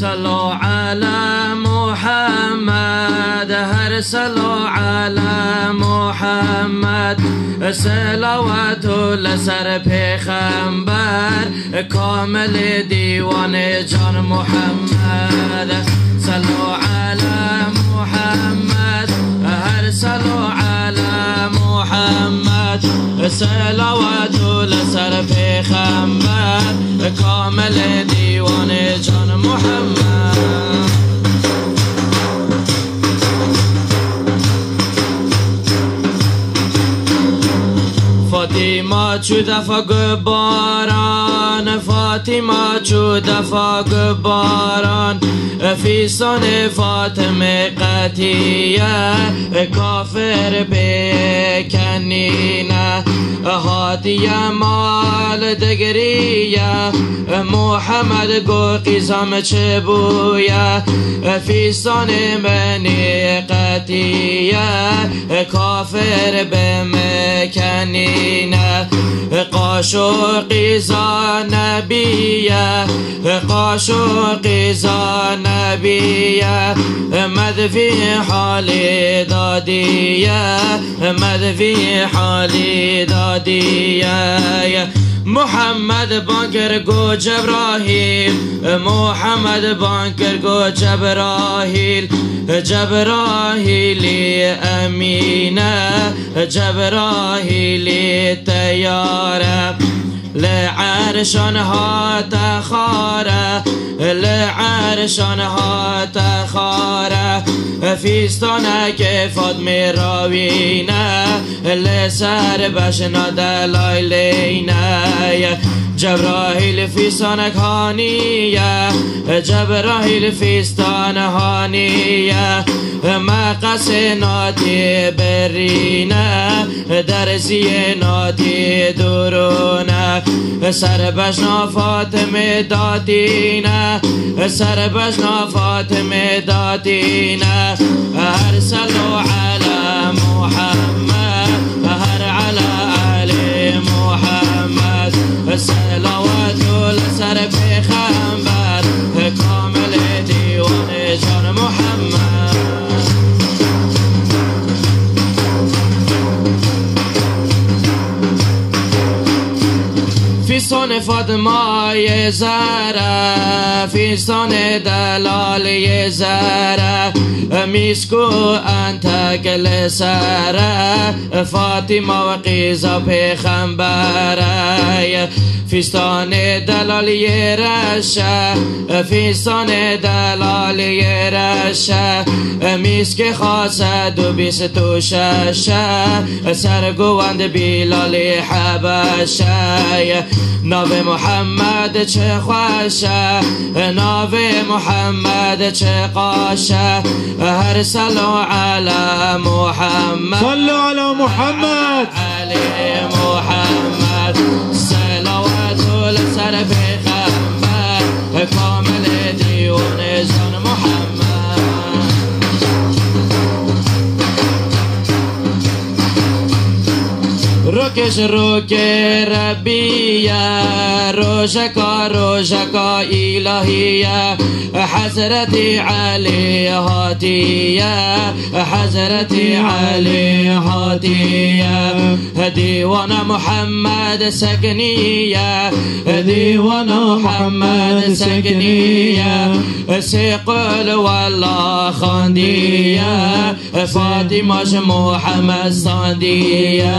صلوا على محمد هر صلوا على محمد صلوات لسر پیغمبر کامل دیوان جان محمد صلوا على محمد هر صلوا على محمد صلوات لسر پیغمبر کامل دیوان جان محمد فاطمه چو دفع باران فاطمه چو دفع باران فیستان فاطمه قطیه کافر بکنینه هاتیه مال دگریه محمد گو قیزم چه بویه فیستان منی قطیه کافر بمکنینه قاشو قیزا نبیه قاشو قیزا نبیه مدفی حالی دادیه مدفی حالی دادیه محمد بانکر گو جبرائیل محمد بانکر گو جبرائیل جبرائیلی امینه جبرائیلی تیاره لعرشانها تخاره لعرشانها تخاره فیستانک فاطمه راوینه لسر بشنا دلایلینه جبرائیل فیستانک هانیه جبرائیل فیستان هانیه مقص ناتی برینه درزی ناتی درونه سر بشنا فاطمه دادینه سر بشنا فاطمه دادینه هر صلوا علی محمد هر علی علی محمد صلوات لسر پیغمبر کامل دیوان جان محمد فیستان فاطمه زهره فیستان دلال زهره میسکو انتک لسره فاطمه و قیزا پیغمبره فیستان دلالی رشه فیستان دلالی رشه میسک خاصه 226 سرگوند بیلالی حبشه ناو محمد چه خوشه ناو محمد چه قاشه هر صلوا علی محمد صلوا علی محمد علی محمد صلوات لسر پیغمبر کامل دیوان جان محمد روکش روک ربیه روشکا روشکا الهیه حضرت علی هاتیه حضرت علی هاتیه دیوان محمد سکنیه دیوان محمد سکنیه سیقل والله خاندیه فاطمه محمد صاندیه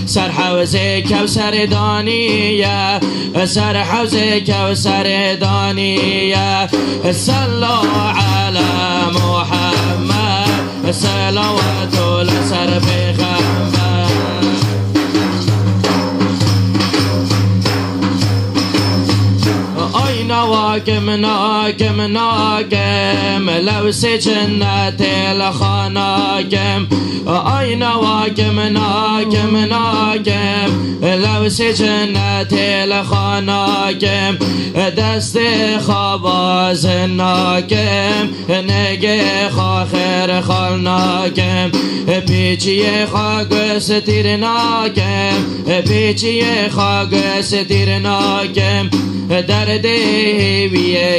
سر حوزه کوثر دانیه سر حوزه کوثر دانیه صلوا علی محمد صلوات لسر پیغمبر آی نواکم ناکم ناکم لوس جنت الخاناکم آی نواکم ناکم ناکم لوس جنت الخاناکم دست خواباز ناکم نگه خاخر خالناکم پیچی خاک ستیر ناکم پیچی خاک ستیر ناکم درد وی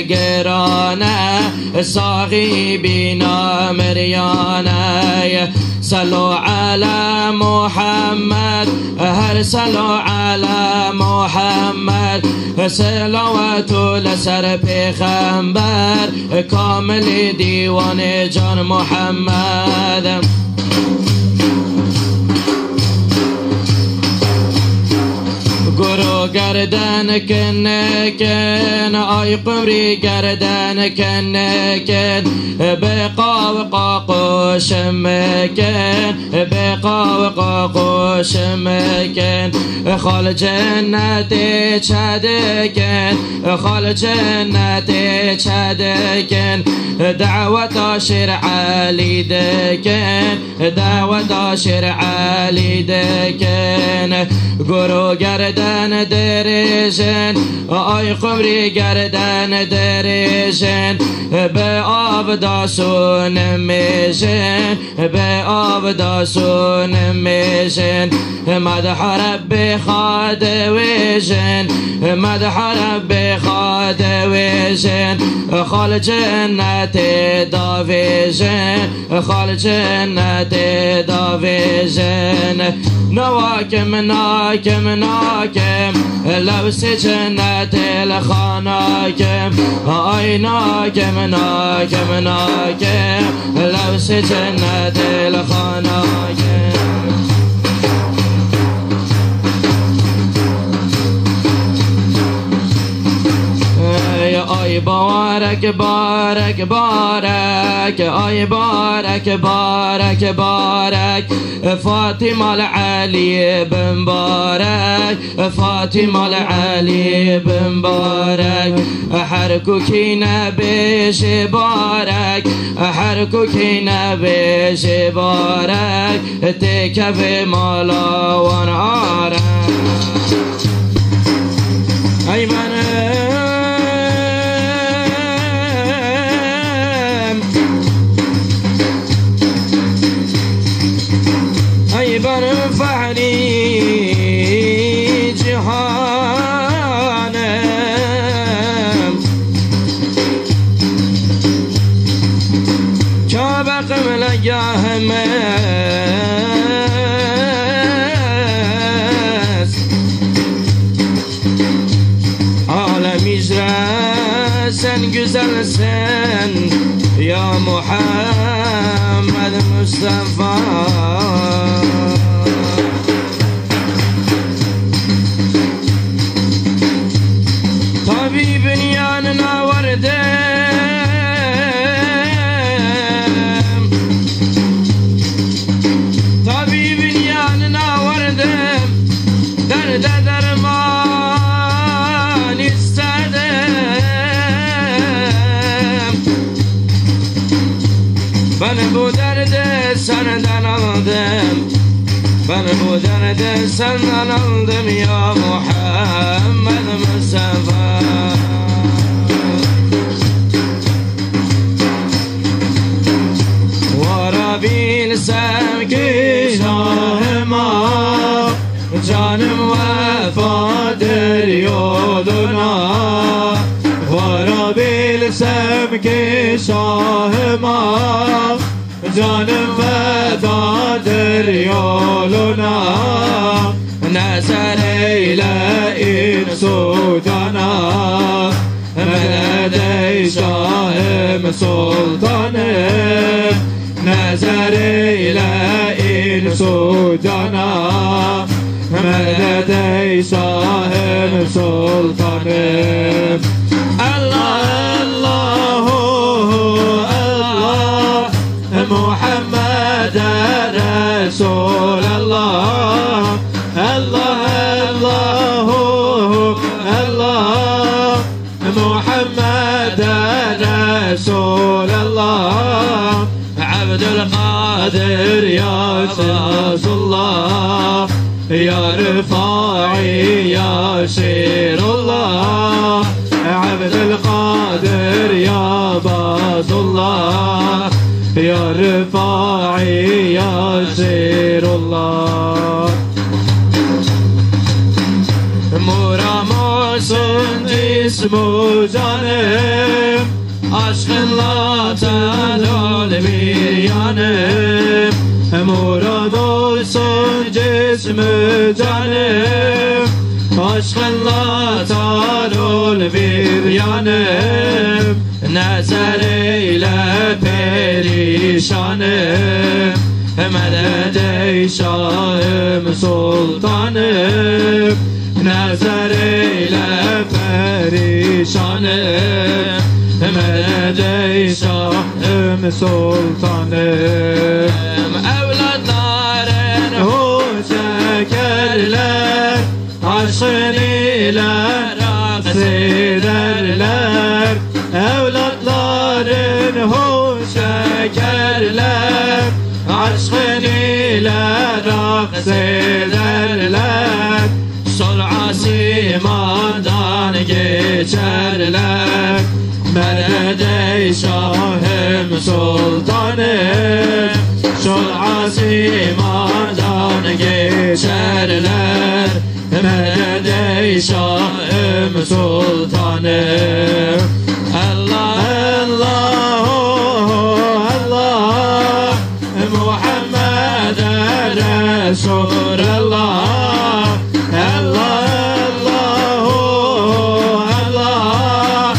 گرانه ساقی بینا مریانه صلوا على محمد هر صلوا على محمد صلوات لسر پیغمبر کامل دیوان جان محمد گرو گردن کنکن آی قمری گردن کنکن بقا و قاقوش مکن بقا و قاقوش مکن خال جنت چدکن خال جنت چدکن دعوت شرع علی دکن دعوت شرع علی دکن گرو گردن درشن آی قمری گردن درشن به آب داسون میشن به آب داسون میشن مدح رب خاد ویشن مدح رب خاد ویشن خال جنت داویشن خال جنت داویشن نواکم ناکم ناکم لبس جنت الخاناکم آی ناکم ناکم ناکم لبس جنت الخاناکم آی بارک بارک بارک آی بارک بارک بارک فاطمه العلی بن بارک فاطمه العلی بن بارک حرکو کی نبیش بارک حرکو کی نبیش بارک تکب مالا وان آرک ای من برفعني جهانم كابق ملقاه مس عالم يجرسن güzel sen يا محمد مصطفى طبيب ياننا وردم طبيب ياننا وردم درد درمان استدم ben bu derde senden aldım ben bu derde senden aldım ya Muhammed Mustafa varabilsem ki şahıma canım vefadır yoluna varabilsem ki şahıma canım vedadır yoluna nazar eyle in sultana medet ey şahım sultanım nazar eyle in sultana medet ey şahım sultanım Allah Allahu Allah Muhammed Resul Allah Allah Allahu Allah Muhammed Resul Allah Abdülkadir ya Resulullah ya Rıfai ya Şirullah Abdülkadir ya Bazullah ya Rıfai ya Şirullah Muramosun cismu canım, aşkınla telol bir yanım. Murad olsun cismu canım, aşkınla telol bir yanım. Nezer eyle perişanım, medet ey şahım sultanım. Nezer eyle perişanım, medet ey şahım sultanım. Evlatların hu çekerler, aşkın ile raks ederler. Evlatların hu çekerler, aşkın ile raks ederler. Sol asimadan geçerler, medet ey şahım sultanım. Sol asimadan geçerler, medet ey şahım sultanım. Allah Allah Allah Muhammed Resulullah. Allah Allah Allah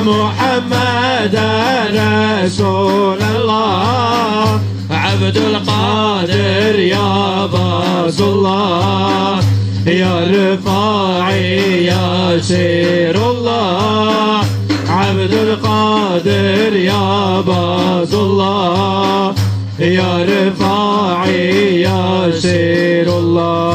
Muhammed Resulullah. Abdülkadir ya Bazullah, ya Rıfai ya Sirullah. Abdülkadir ya Bazullah, ya Rıfai ya Sirullah.